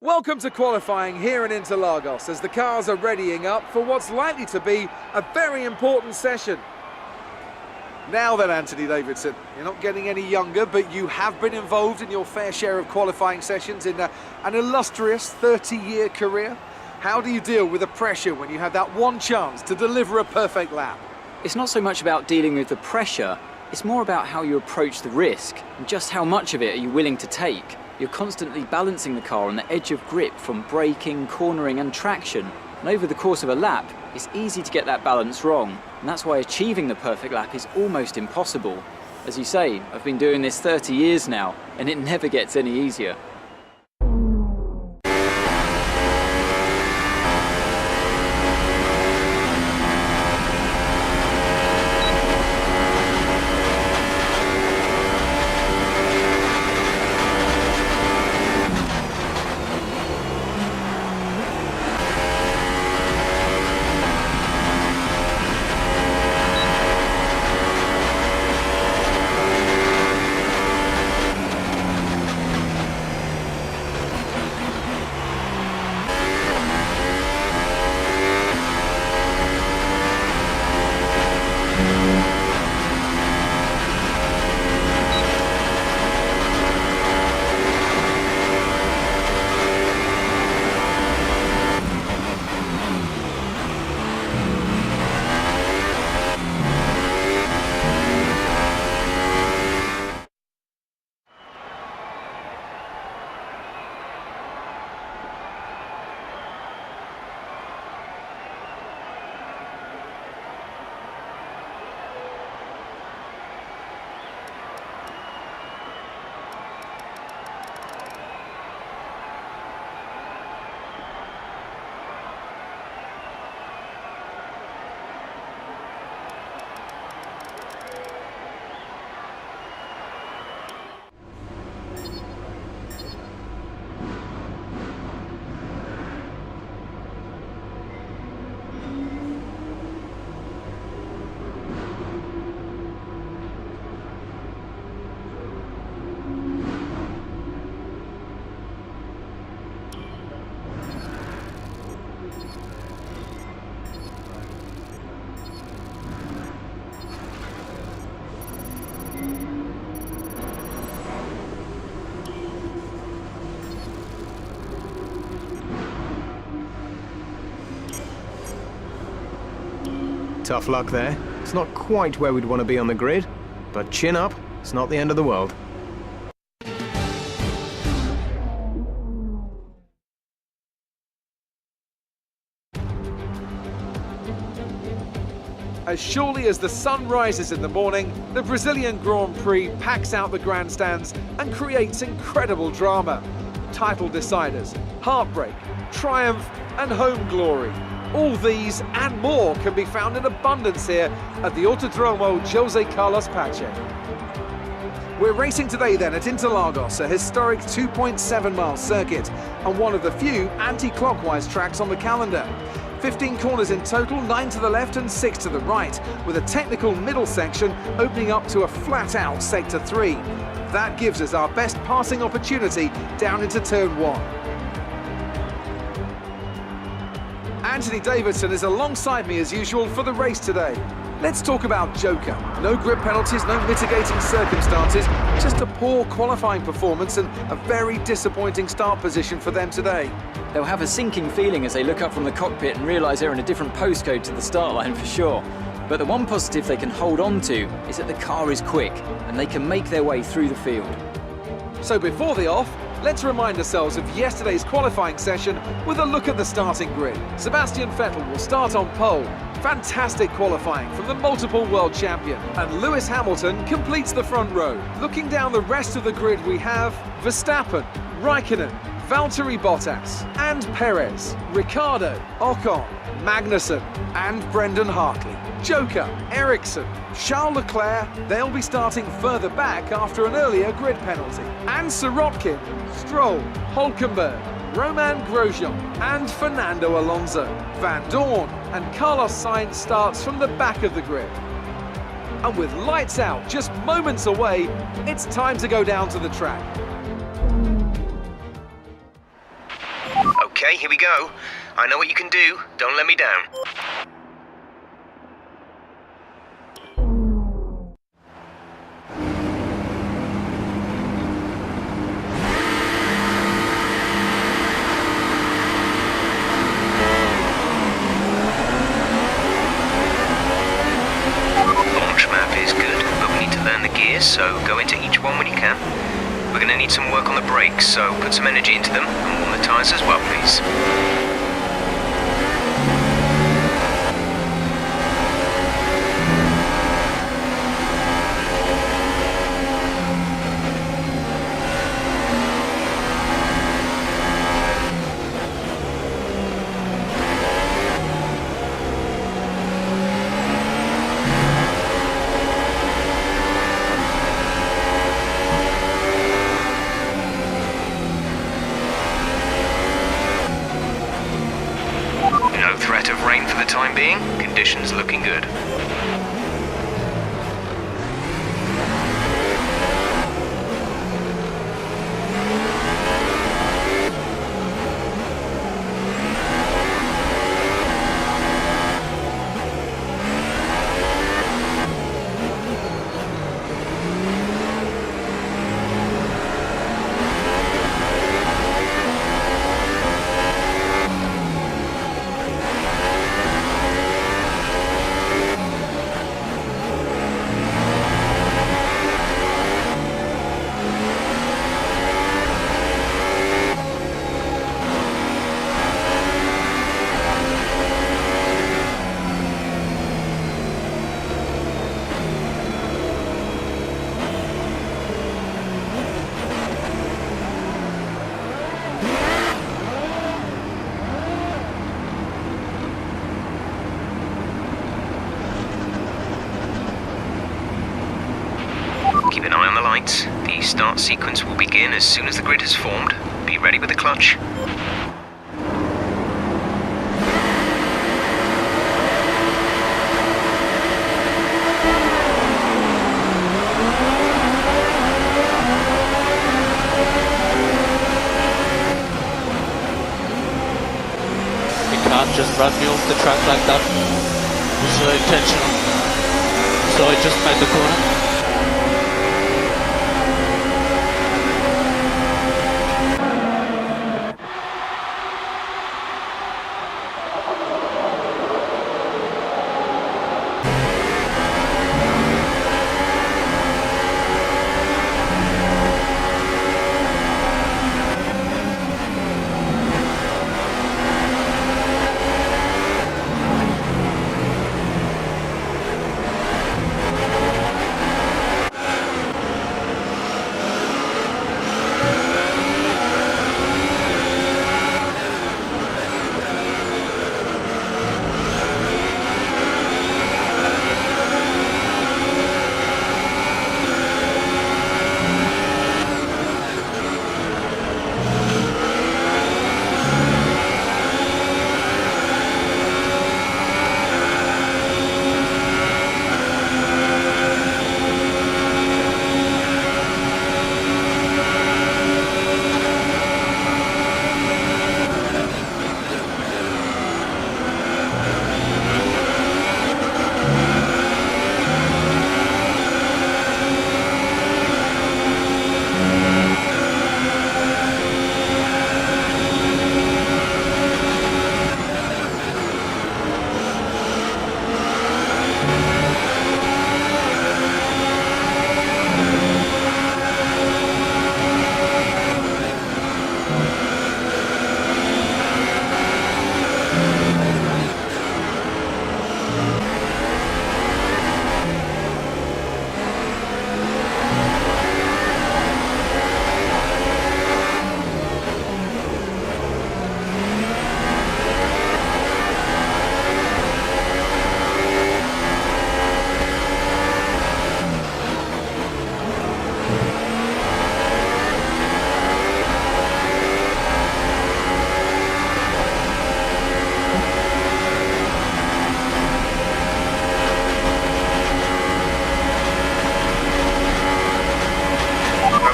Welcome to qualifying here in Interlagos as the cars are readying up for what's likely to be a very important session. Now then, Anthony Davidson, you're not getting any younger, but you have been involved in your fair share of qualifying sessions in an illustrious 30-year career. How do you deal with the pressure when you have that one chance to deliver a perfect lap? It's not so much about dealing with the pressure, it's more about how you approach the risk and just how much of it are you willing to take. You're constantly balancing the car on the edge of grip from braking, cornering and traction. And over the course of a lap, it's easy to get that balance wrong. And that's why achieving the perfect lap is almost impossible. As you say, I've been doing this 30 years now, and it never gets any easier. Tough luck there. It's not quite where we'd want to be on the grid, but chin up, it's not the end of the world. As surely as the sun rises in the morning, the Brazilian Grand Prix packs out the grandstands and creates incredible drama. Title deciders, heartbreak, triumph and home glory. All these and more can be found in abundance here at the Autodromo José Carlos Pache. We're racing today then at Interlagos, a historic 2.7-mile circuit and one of the few anti-clockwise tracks on the calendar. 15 corners in total, 9 to the left and 6 to the right, with a technical middle section opening up to a flat-out Sector 3. That gives us our best passing opportunity down into Turn 1. Anthony Davidson is alongside me as usual for the race today. Let's talk about Joker. No grip penalties, no mitigating circumstances, just a poor qualifying performance and a very disappointing start position for them today. They'll have a sinking feeling as they look up from the cockpit and realise they're in a different postcode to the start line for sure. But the one positive they can hold on to is that the car is quick and they can make their way through the field. So before the off, let's remind ourselves of yesterday's qualifying session with a look at the starting grid. Sebastian Vettel will start on pole. Fantastic qualifying from the multiple world champion. And Lewis Hamilton completes the front row. Looking down the rest of the grid, we have Verstappen, Raikkonen, Valtteri Bottas and Perez, Ricciardo, Ocon, Magnussen and Brendan Hartley. Joker, Ericsson, Charles Leclerc, they'll be starting further back after an earlier grid penalty. And Sirotkin, Stroll, Hulkenberg, Roman Grosjean and Fernando Alonso. Van Dorn and Carlos Sainz starts from the back of the grid. And with lights out just moments away, it's time to go down to the track. Okay, here we go. I know what you can do. Don't let me down. Launch map is good, but we need to learn the gears, so go into each one when you can. We're going to need some work on the brakes, so put some energy into them and warm the tyres as well, please. No threat of rain for the time being. Conditions looking good. Keep an eye on the lights. The start sequence will begin as soon as the grid has formed. Be ready with the clutch. You can't just run me off the track like that. It was so intentional. So I just made the corner.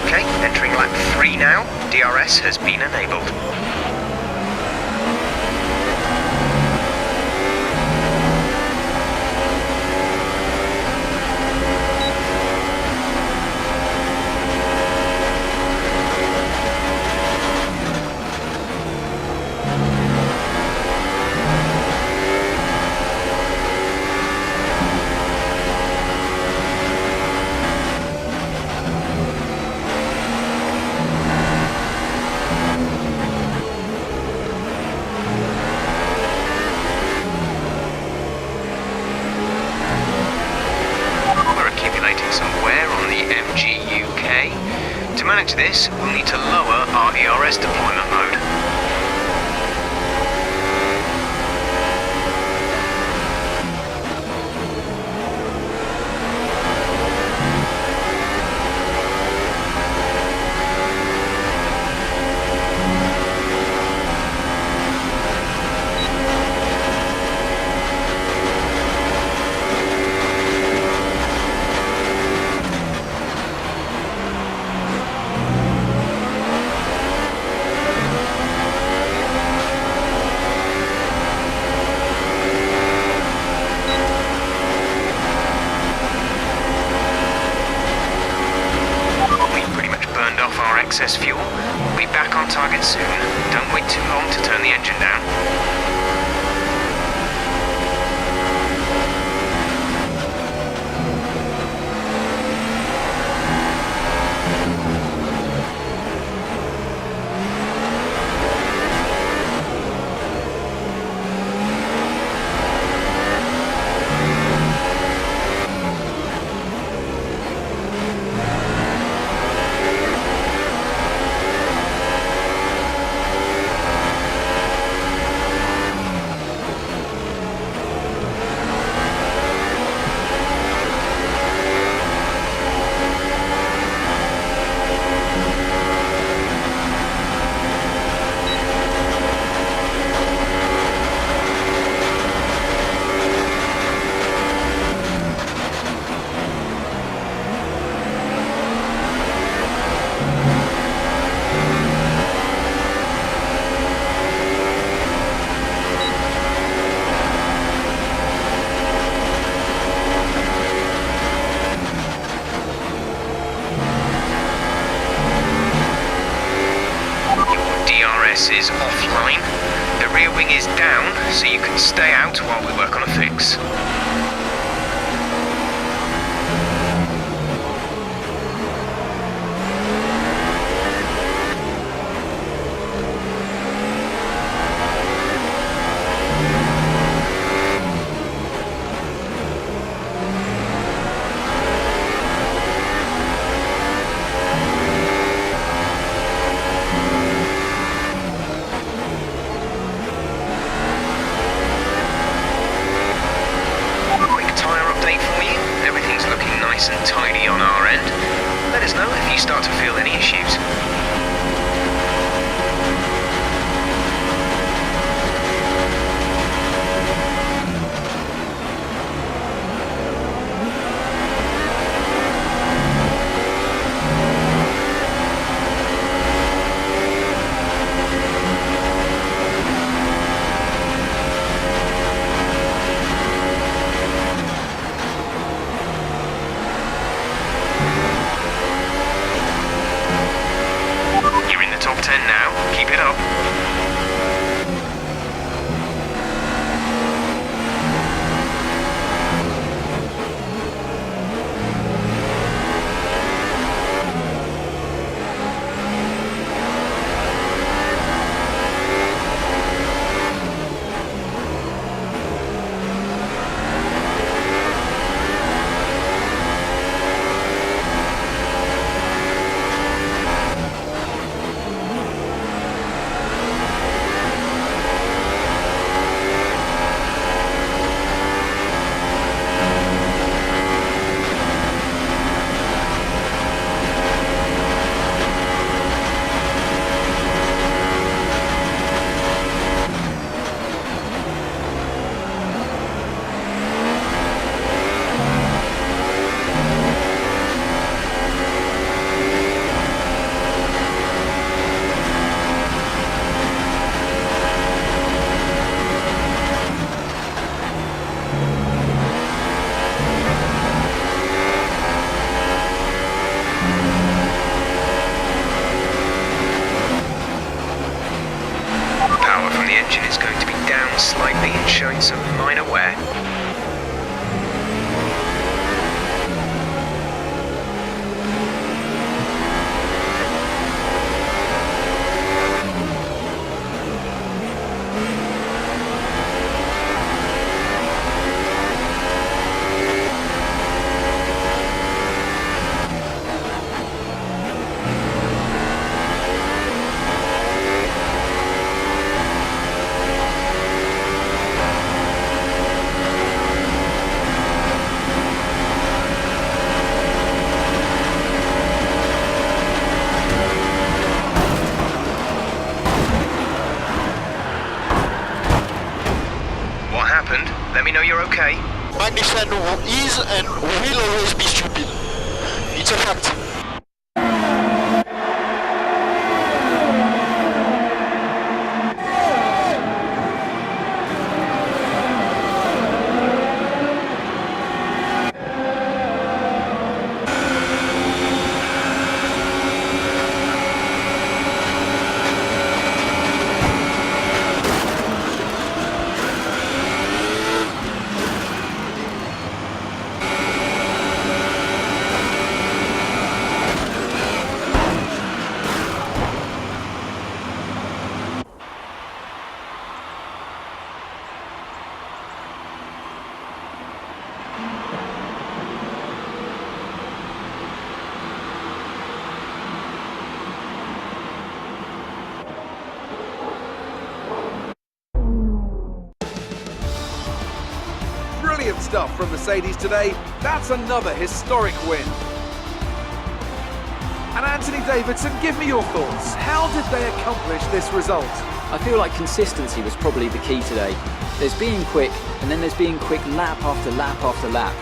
Okay, entering lap 3 now. DRS has been enabled. manage this, we'll need to lower our ERS deployment mode. Excess fuel. We'll be back on target soon. Don't wait too long to turn the engine down. Is offline. The rear wing is down, so you can stay out while we work on a fix. And tidy on our end. Let us know if you start to feel any issues. Top 10 now, keep it up. slightly and showing some minor wear. 100% is and will always be stupid. It's a fact. Brilliant stuff from Mercedes today. That's another historic win. And Anthony Davidson, give me your thoughts. How did they accomplish this result? I feel like consistency was probably the key today. There's being quick, and then there's being quick lap after lap after lap.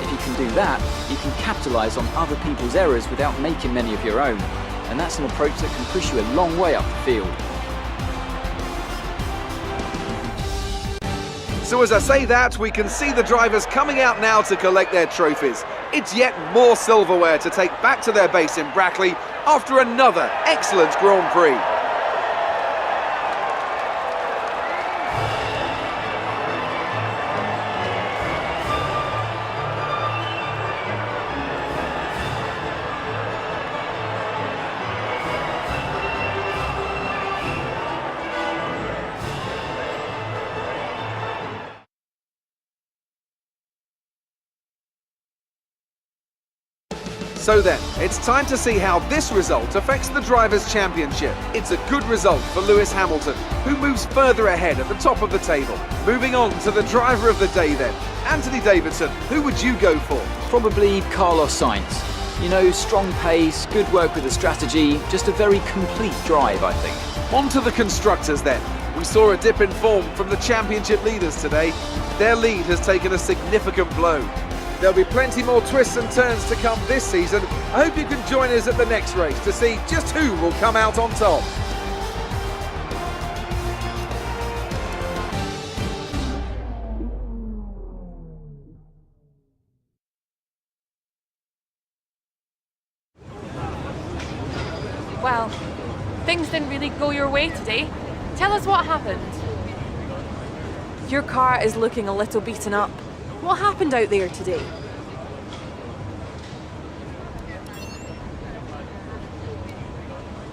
If you can do that, you can capitalise on other people's errors without making many of your own. And that's an approach that can push you a long way up the field. So as I say that, we can see the drivers coming out now to collect their trophies. It's yet more silverware to take back to their base in Brackley after another excellent Grand Prix. So then, it's time to see how this result affects the Drivers' Championship. It's a good result for Lewis Hamilton, who moves further ahead at the top of the table. Moving on to the driver of the day then. Anthony Davidson, who would you go for? Probably Carlos Sainz. You know, strong pace, good work with the strategy, just a very complete drive, I think. On to the constructors then. We saw a dip in form from the championship leaders today. Their lead has taken a significant blow. There'll be plenty more twists and turns to come this season. I hope you can join us at the next race to see just who will come out on top. Well, things didn't really go your way today. Tell us what happened. Your car is looking a little beaten up. What happened out there today?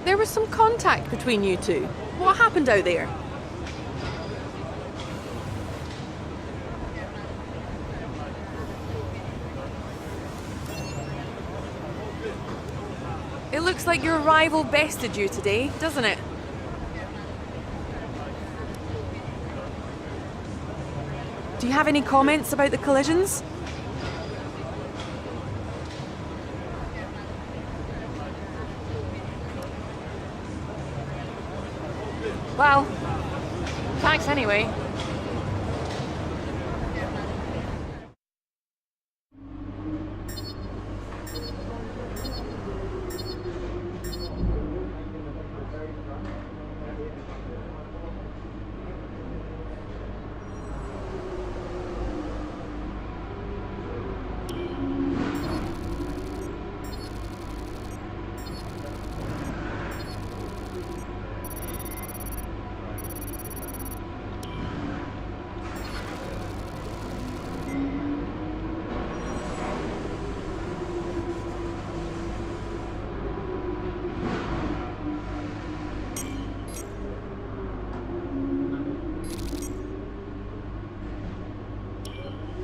There was some contact between you two. What happened out there? It looks like your rival bested you today, doesn't it? Do you have any comments about the collisions? Well, thanks anyway.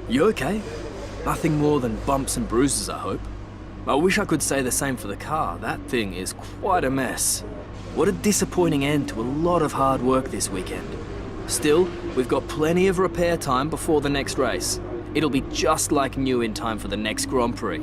You okay? Nothing more than bumps and bruises, I hope. I wish I could say the same for the car. That thing is quite a mess. What a disappointing end to a lot of hard work this weekend. Still, we've got plenty of repair time before the next race. It'll be just like new in time for the next Grand Prix.